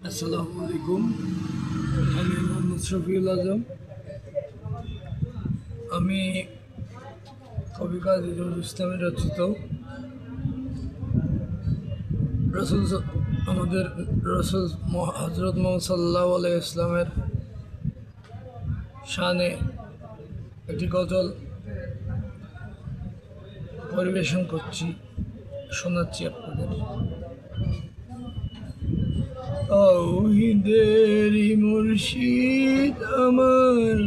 আসসালামু আলাইকুম। আমি মোহাম্মদ শফিউল আজম। আমি কবি কাজী নজরুল ইসলামের রচিত রসুল আমাদের রসুল হজরত মোহাম্মদ সাল্লাল্লাহু আলাইহি ইসলামের শানে একটি গজল পরিবেশন করছি, শোনাচ্ছি আপনাদের। তাওহীদেরই মুর্শিদ আমার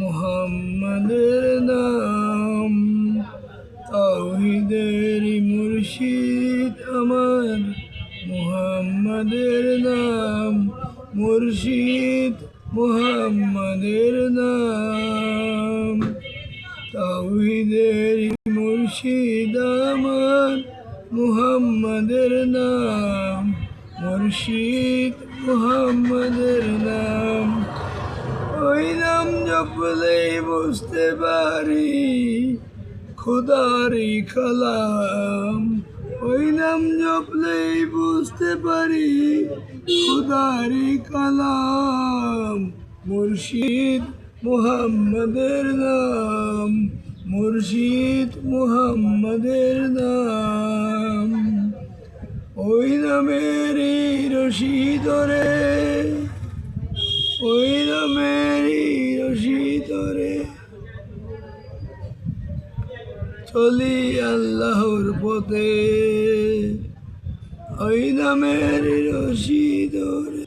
মুহাম্মাদের নাম, তাওহীদেরই মুর্শিদ আমার মুহাম্মাদের নাম, মুর্শিদ মুহাম্মাদের নাম। তাওহীদেরই মুর্শিদ আমার মুহাম্মাদের নাম, মুর্শিদ মুহাম্মাদের নাম। ওই নাম জপলেই বুঝতে পারি খোদারই কালাম, ওই নাম জপলেই বুঝতে পারি খোদারই কালাম। মুর্শিদ মুহাম্মাদের নাম, মুর্শিদ মুহাম্মাদের নাম। ওই নামেরই রশি ধরে, ওই নামেরই রশি ধরে চলি আল্লাহর পথে, ওই নামেরই রশি ধরে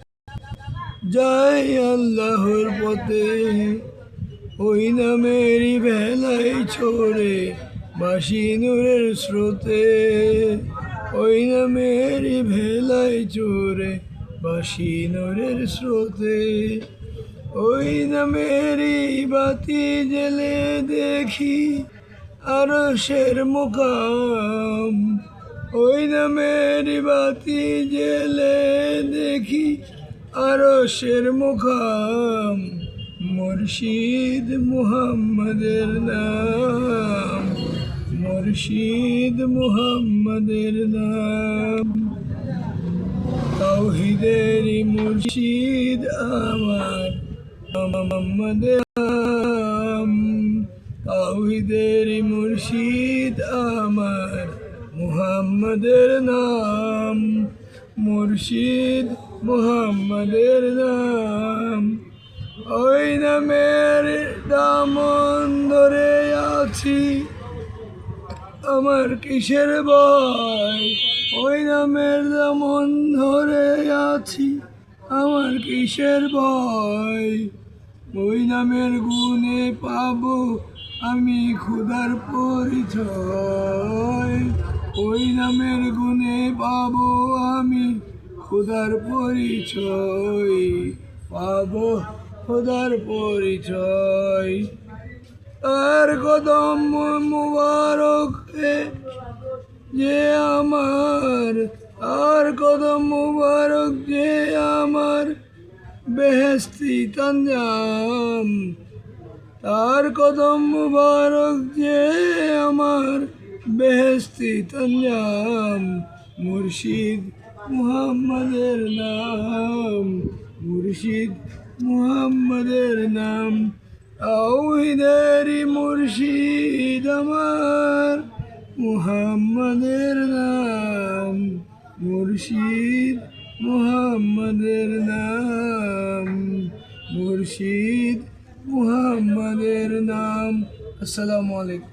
যাই আল্লাহর পথে। ওই নামেরই ভেলাই ছড়ে বাসি নূরের স্রোতে, ওই নামেরই ভেলাই চড়ে বাসি নূরের স্রোতে। ওই নামেরই বাতি জেলে দেখি আরশের মুকাম, ওই নামেরই বাতি জেলে দেখি আরশের মুকাম। মুর্শিদ মুহাম্মাদের নাম, মুর্শিদ মুহাম্মাদের নাম। তাওহীদেরই মুর্শিদ আমার মুহাম্মাদের নাম, তাওহীদেরই মুর্শিদ আমার মুহাম্মাদের নাম, মুর্শিদ মুহাম্মাদের নাম। ওই নামের দামন ধরে আছি আমার কিসের ভয়, ওই নামের দামন ধরে আছি আমার কিসের ভয়। ওই নামের গুণে পাবো আমি খোদার পরিচয়, ওই নামের গুণে পাবো আমি খোদার পরিচয়, পাবো খোদার পরিচয়। আর কদম মুবারকে যে আমার, আর কদম মুবারক যে আমার বেহেশতি তানজাম, তার কদম মুবারক যে আমার বেহেশতি তানজাম। মুর্শিদ মুহাম্মাদের নাম, মুর্শিদ মুহাম্মাদের নাম। তাওহীদেরই মুর্শিদ আমার মুহাম্মাদের নাম, মুর্শিদ মুহাম্মাদের নাম, মুর্শিদ মুহাম্মাদের নাম। আসসালামু আলাইকুম।